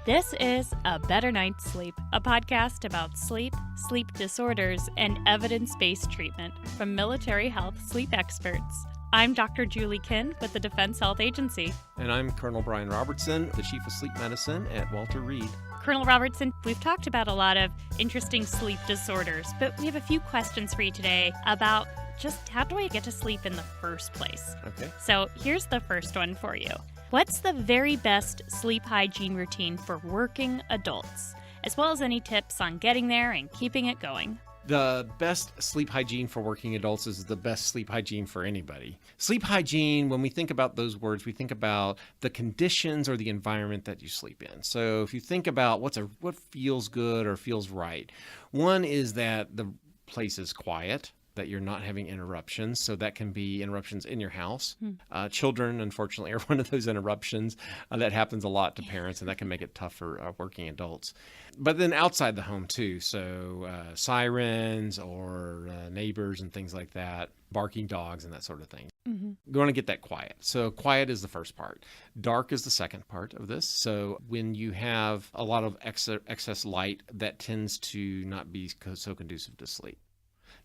This is A Better Night's Sleep, a podcast about sleep, sleep disorders, and evidence-based treatment from military health sleep experts. I'm Dr. Julie Kinn with the Defense Health Agency. And I'm Colonel Brian Robertson, the Chief of Sleep Medicine at Walter Reed. Colonel Robertson, we've talked about a lot of interesting sleep disorders, but we have a few questions for you today about just how do I get to sleep in the first place? Okay. So here's the first one for you. What's the very best sleep hygiene routine for working adults, as well as any tips on getting there and keeping it going? The best sleep hygiene for working adults is the best sleep hygiene for anybody. Sleep hygiene, when we think about those words, we think about the conditions or the environment that you sleep in. So if you think about what feels good or feels right, one is that the place is quiet, that you're not having interruptions. So that can be interruptions in your house. Children, unfortunately, are one of those interruptions. That happens a lot to parents, and that can make it tough for working adults. But then outside the home, too. So sirens or neighbors and things like that, barking dogs and that sort of thing. Mm-hmm. You want to get that quiet. So quiet is the first part. Dark is the second part of this. So when you have a lot of excess light, that tends to not be so conducive to sleep.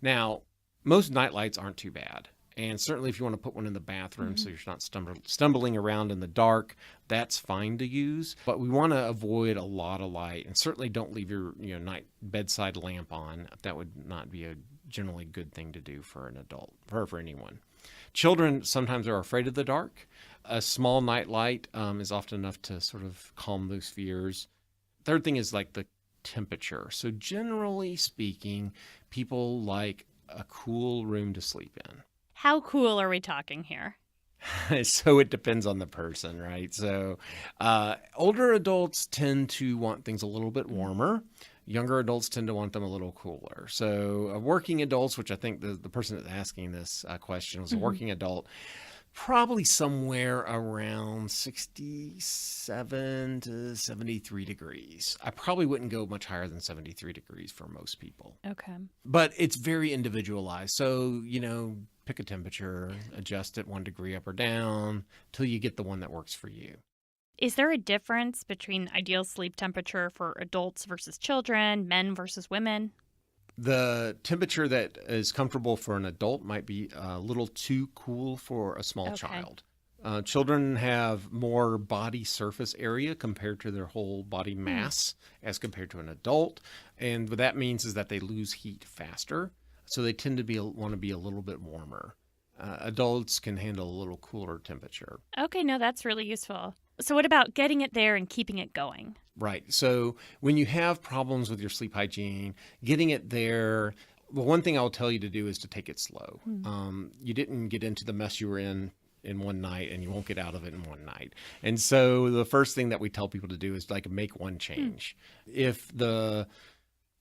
Now, most night lights aren't too bad. And certainly if you want to put one in the bathroom so you're not stumbling around in the dark, that's fine to use. But we want to avoid a lot of light, and certainly don't leave your night bedside lamp on. That would not be a generally good thing to do for an adult, for anyone. Children sometimes are afraid of the dark. A small night light is often enough to sort of calm those fears. Third thing is like the temperature. So generally speaking, people like a cool room to sleep in. How cool are we talking here? So it depends on the person, right? So older adults tend to want things a little bit warmer. Younger adults tend to want them a little cooler. So working adults, which I think the person that's asking this question was a working adult, probably somewhere around 67 to 73 degrees. I probably wouldn't go much higher than 73 degrees for most people. Okay. But it's very individualized. So, pick a temperature, adjust it 1 degree up or down till you get the one that works for you. Is there a difference between ideal sleep temperature for adults versus children, men versus women? The temperature that is comfortable for an adult might be a little too cool for a small child. Children have more body surface area compared to their whole body mass as compared to an adult. And what that means is that they lose heat faster. So they tend to want to be a little bit warmer. Adults can handle a little cooler temperature. Okay, no, that's really useful. So what about getting it there and keeping it going? Right. So when you have problems with your sleep hygiene, getting it there, the one thing I'll tell you to do is to take it slow. You didn't get into the mess you were in one night, and you won't get out of it in one night. And so the first thing that we tell people to do is make one change. If the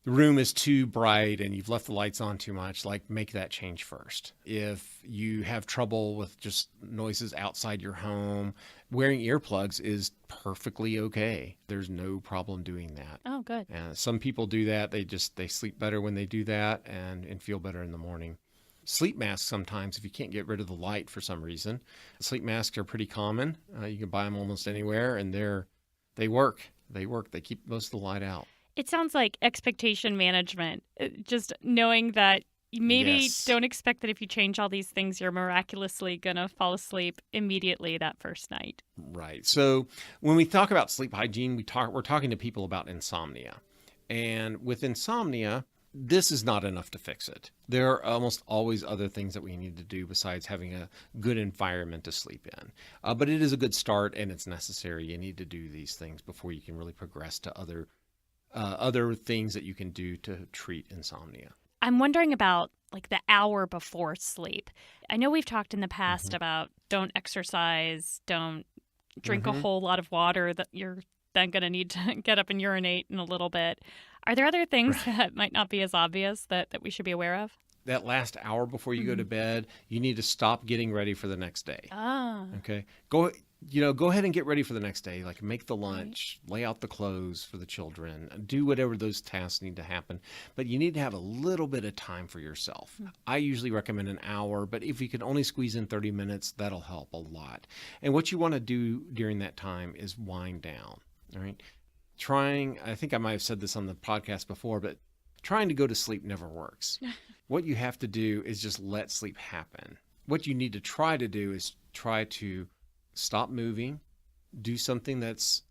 room is too bright and you've left the lights on too much, make that change first. If you have trouble with just noises outside your home, wearing earplugs is perfectly okay. There's no problem doing that. Oh, good. Some people do that. They sleep better when they do that and feel better in the morning. Sleep masks sometimes, if you can't get rid of the light for some reason, sleep masks are pretty common. You can buy them almost anywhere, and they work. They keep most of the light out. It sounds like expectation management, just knowing that you maybe don't expect that if you change all these things, you're miraculously going to fall asleep immediately that first night. Right. So when we talk about sleep hygiene, we're talking to people about insomnia. And with insomnia, this is not enough to fix it. There are almost always other things that we need to do besides having a good environment to sleep in. But it is a good start, and it's necessary. You need to do these things before you can really progress to other things that you can do to treat insomnia. I'm wondering about the hour before sleep. I know we've talked in the past about don't exercise, don't drink a whole lot of water, that you're then going to need to get up and urinate in a little bit. Are there other things that might not be as obvious that we should be aware of? That last hour before you go to bed, you need to stop getting ready for the next day. Okay. Go ahead and get ready for the next day. Make the lunch, lay out the clothes for the children, do whatever those tasks need to happen. But you need to have a little bit of time for yourself. I usually recommend an hour, but if you can only squeeze in 30 minutes, that'll help a lot. And what you want to do during that time is wind down. All right. I think I might have said this on the podcast before, but trying to go to sleep never works. What you have to do is just let sleep happen. What you need to try to do is try to stop moving, do something that's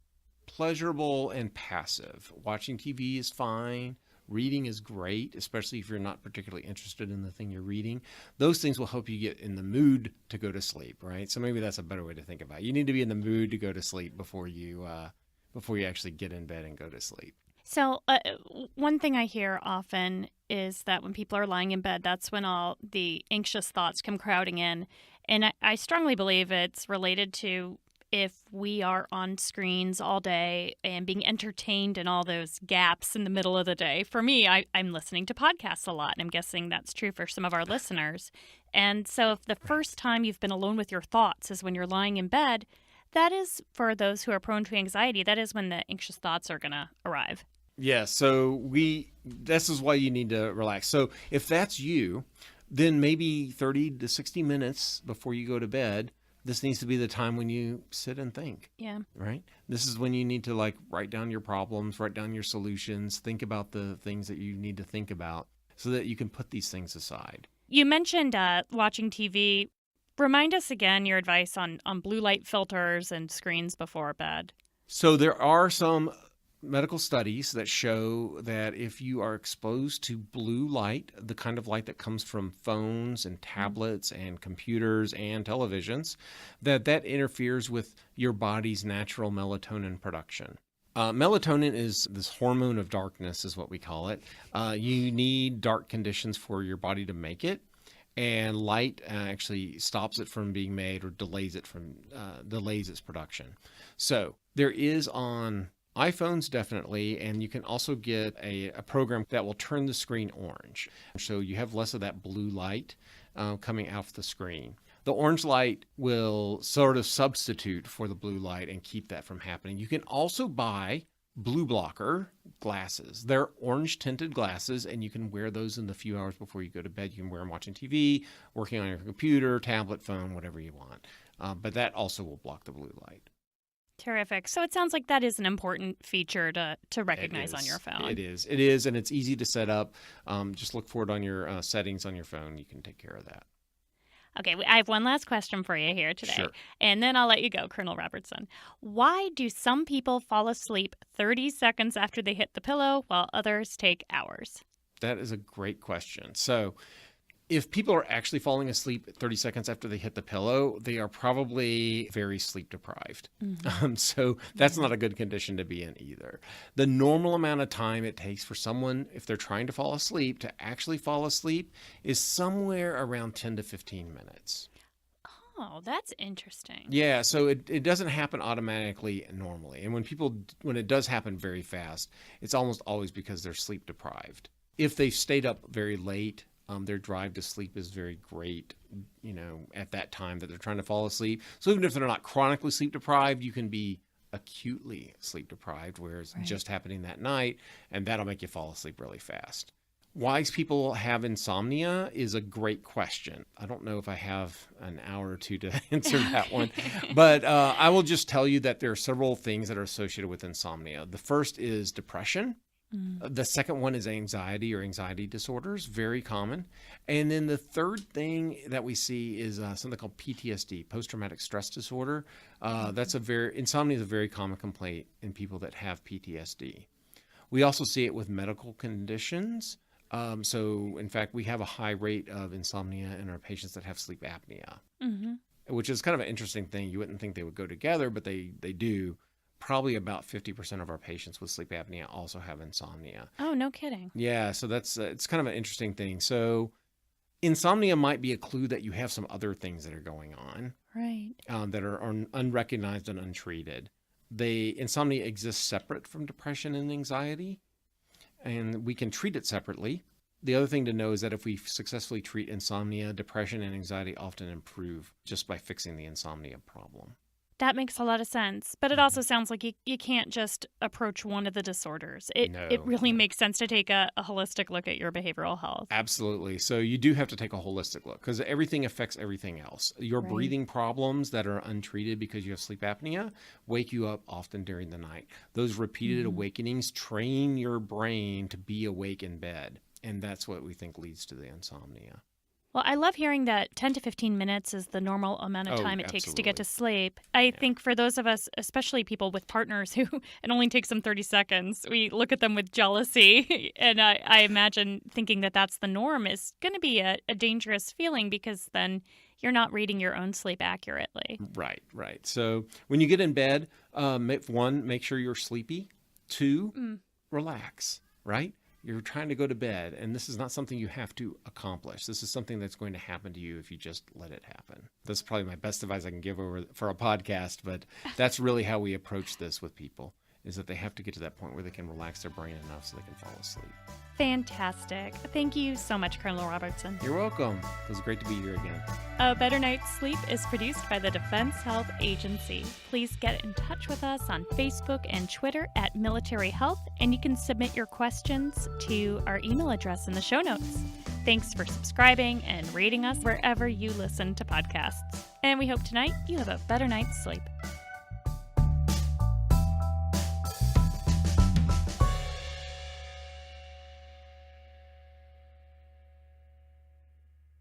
pleasurable and passive. Watching TV is fine. Reading is great, especially if you're not particularly interested in the thing you're reading. Those things will help you get in the mood to go to sleep, right? So maybe that's a better way to think about it. You need to be in the mood to go to sleep before you actually get in bed and go to sleep. So one thing I hear often is that when people are lying in bed, that's when all the anxious thoughts come crowding in. And I strongly believe it's related to if we are on screens all day and being entertained in all those gaps in the middle of the day. For me, I'm listening to podcasts a lot, and I'm guessing that's true for some of our listeners. And so if the first time you've been alone with your thoughts is when you're lying in bed, that is, for those who are prone to anxiety, that is when the anxious thoughts are going to arrive. Yeah, so this is why you need to relax. So if that's you, then maybe 30 to 60 minutes before you go to bed, this needs to be the time when you sit and think. Yeah. Right? This is when you need to write down your problems, write down your solutions, think about the things that you need to think about so that you can put these things aside. You mentioned watching TV. Remind us again your advice on blue light filters and screens before bed. So there are some medical studies that show that if you are exposed to blue light, the kind of light that comes from phones and tablets and computers and televisions, that interferes with your body's natural melatonin production. Melatonin is this hormone of darkness, is what we call it. You need dark conditions for your body to make it. And light actually stops it from being made or delays its production. So there is on iPhones, definitely, and you can also get a program that will turn the screen orange. So you have less of that blue light coming off the screen. The orange light will sort of substitute for the blue light and keep that from happening. You can also buy blue blocker glasses. They're orange tinted glasses, and you can wear those in the few hours before you go to bed. You can wear them watching TV, working on your computer, tablet, phone, whatever you want. But that also will block the blue light. Terrific. So it sounds like that is an important feature to recognize on your phone. It is, and it's easy to set up. Just look for it on your settings on your phone. You can take care of that. Okay, I have one last question for you here today, Sure. And then I'll let you go, Colonel Robertson. Why do some people fall asleep 30 seconds after they hit the pillow while others take hours? That is a great question. So if people are actually falling asleep 30 seconds after they hit the pillow, they are probably very sleep deprived. So that's not a good condition to be in either. The normal amount of time it takes for someone, if they're trying to fall asleep, to actually fall asleep is somewhere around 10 to 15 minutes. Oh, that's interesting. Yeah, so it doesn't happen automatically normally. And when it does happen very fast, it's almost always because they're sleep deprived. If they've stayed up very late, their drive to sleep is very great, at that time that they're trying to fall asleep. So even if they're not chronically sleep deprived, you can be acutely sleep deprived, where it's just happening that night, and that'll make you fall asleep really fast. Why people have insomnia is a great question. I don't know if I have an hour or two to answer that one, but I will just tell you that there are several things that are associated with insomnia. The first is depression. The second one is anxiety or anxiety disorders, very common. And then the third thing that we see is something called PTSD, post-traumatic stress disorder. Insomnia is a very common complaint in people that have PTSD. We also see it with medical conditions. So in fact, we have a high rate of insomnia in our patients that have sleep apnea, which is kind of an interesting thing. You wouldn't think they would go together, but they do. Probably about 50% of our patients with sleep apnea also have insomnia. Oh, no kidding. Yeah, so that's it's kind of an interesting thing. So insomnia might be a clue that you have some other things that are going on, right? That are unrecognized and untreated. Insomnia exists separate from depression and anxiety, and we can treat it separately. The other thing to know is that if we successfully treat insomnia, depression and anxiety often improve just by fixing the insomnia problem. That makes a lot of sense. But it also sounds like you can't just approach one of the disorders. It really makes sense to take a holistic look at your behavioral health. Absolutely. So you do have to take a holistic look because everything affects everything else. Your breathing problems that are untreated because you have sleep apnea wake you up often during the night. Those repeated awakenings train your brain to be awake in bed. And that's what we think leads to the insomnia. Well, I love hearing that 10 to 15 minutes is the normal amount of time it takes to get to sleep. I think for those of us, especially people with partners who it only takes them 30 seconds, we look at them with jealousy. And I imagine thinking that that's the norm is going to be a dangerous feeling because then you're not reading your own sleep accurately. Right. So when you get in bed, one, make sure you're sleepy. Two, relax, right? You're trying to go to bed, and this is not something you have to accomplish. This is something that's going to happen to you if you just let it happen. That's probably my best advice I can give for a podcast, but that's really how we approach this with people, is that they have to get to that point where they can relax their brain enough so they can fall asleep. Fantastic. Thank you so much, Colonel Robertson. You're welcome. It was great to be here again. A Better Night's Sleep is produced by the Defense Health Agency. Please get in touch with us on Facebook and Twitter at Military Health, and you can submit your questions to our email address in the show notes. Thanks for subscribing and rating us wherever you listen to podcasts. And we hope tonight you have a better night's sleep.